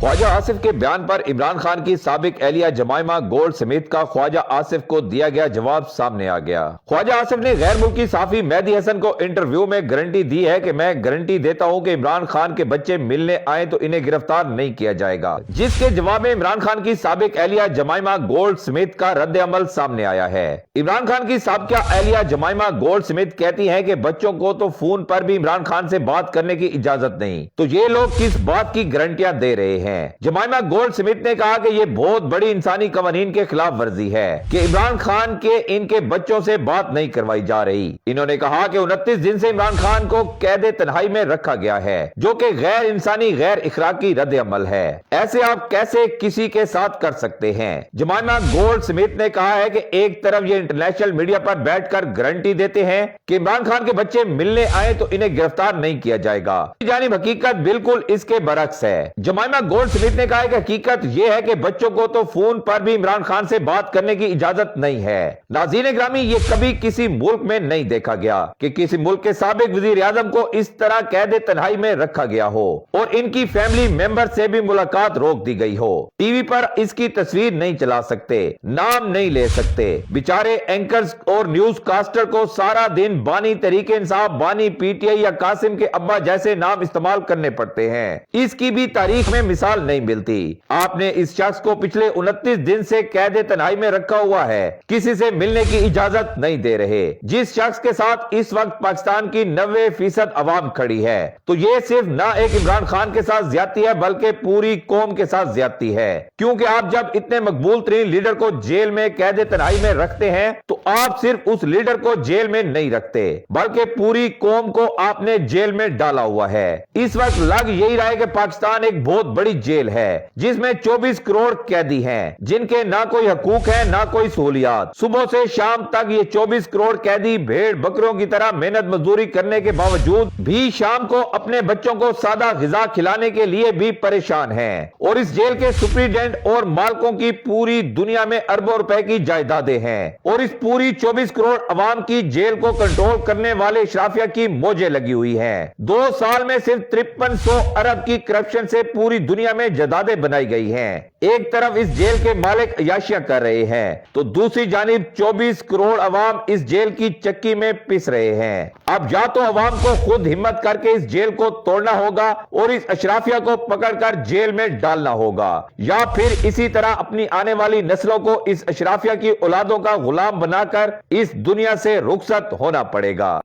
ख्वाजा आसिफ के बयान पर इमरान खान की साबिक एहलिया जमाइमा गोल्ड समेत का ख्वाजा आसिफ को दिया गया जवाब सामने आ गया। ख्वाजा आसिफ ने गैर मुल्की साफी मेहदी हसन को इंटरव्यू में गारंटी दी है कि मैं गारंटी देता हूं कि इमरान खान के बच्चे मिलने आए तो इन्हें गिरफ्तार नहीं किया जाएगा, जिसके जवाब में इमरान खान की साबिक एहलिया जमाइमा गोल्ड समेत का रद्द अमल सामने आया है। इमरान खान की साबिका एहलिया जमाइमा गोल्ड समेत कहती है कि बच्चों को तो फोन पर भी इमरान खान से बात करने की इजाजत नहीं, तो ये लोग किस बात की गारंटियां दे रहे हैं। जमाइमा गोल्ड स्मिथ ने कहा कि यह बहुत बड़ी इंसानी कवानीन के खिलाफ वर्जी है कि इमरान खान के इनके बच्चों से बात नहीं करवाई जा रही। इन्होंने कहा कि 29 दिन से इमरान खान को कैद तन्हाई में रखा गया है, जो कि गैर इंसानी गैर इखलाकी रद्द अमल है। ऐसे आप कैसे किसी के साथ कर सकते हैं। जमाइमा गोल्ड स्मिथ ने कहा है कि एक तरफ ये इंटरनेशनल मीडिया पर बैठकर गारंटी देते हैं कि इमरान खान के बच्चे मिलने आए तो इन्हें गिरफ्तार नहीं किया जाएगा, जानिब हकीकत बिल्कुल इसके बरक्स है। जमाइमा गोल्ड स्मिथ ने कहा है कि हकीकत यह है कि बच्चों को तो फोन पर भी इमरान खान से बात करने की इजाजत नहीं है। नाज़रीन ग्रामी, ये कभी किसी मुल्क में नहीं देखा गया कि किसी मुल्क के साबिक वजीर आजम को इस तरह कैद तन्हाई में रखा गया हो और इनकी फैमिली मेंबर से भी मुलाकात रोक दी गई हो। टीवी पर इसकी तस्वीर नहीं चला सकते, नाम नहीं ले सकते। बेचारे एंकर्स और न्यूज कास्टर को सारा दिन बानी तरीके इंसाफ, बानी पीटीआई या कासिम के अब्बा जैसे नाम इस्तेमाल करने पड़ते हैं। इसकी भी तारीख में मिसाल नहीं मिलती। आपने इस शख्स को पिछले 29 दिन से कैद तन्हाई में रखा हुआ है, किसी से मिलने की इजाजत नहीं दे रहे। जिस शख्स के साथ इस वक्त पाकिस्तान की 90% अवाम खड़ी है, तो ये सिर्फ ना एक इमरान खान के साथ ज्यादती है बल्कि पूरी कौम के साथ ज्यादती है। क्योंकि आप जब इतने मकबूल तरीन लीडर को जेल में कैद तन्हाई में रखते हैं तो आप सिर्फ उस लीडर को जेल में नहीं रखते बल्कि पूरी कौम को आपने जेल में डाला हुआ है। इस वक्त लग यही रहा है कि पाकिस्तान एक बहुत बड़ी जेल है जिसमें 24 करोड़ कैदी हैं, जिनके ना कोई हकूक है ना कोई सहूलियात। सुबह से शाम तक ये 24 करोड़ कैदी भेड़ बकरियों की तरह मेहनत मजदूरी करने के बावजूद भी शाम को अपने बच्चों को सादा ग़िज़ा खिलाने के लिए भी परेशान हैं। और इस जेल के सुप्रीडेंट और मालिकों की पूरी दुनिया में अरबों रुपए की जायदादें हैं और इस पूरी 24 करोड़ अवाम की जेल को कंट्रोल करने वाले इशराफिया की मौजें लगी हुई हैं। 2 साल में सिर्फ 5300 अरब की करप्शन से पूरी दुनिया में जायदादें बनाई गई हैं। एक तरफ इस जेल के मालिक अयाशियां कर रहे हैं तो दूसरी जानिब 24 करोड़ अवाम इस जेल की चक्की में पिस रहे हैं। अब या तो अवाम को खुद हिम्मत करके इस जेल को तोड़ना होगा और इस अशराफिया को पकड़कर जेल में डालना होगा, या फिर इसी तरह अपनी आने वाली नस्लों को इस अशराफिया की औलादों का गुलाम बनाकर इस दुनिया से रुखसत होना पड़ेगा।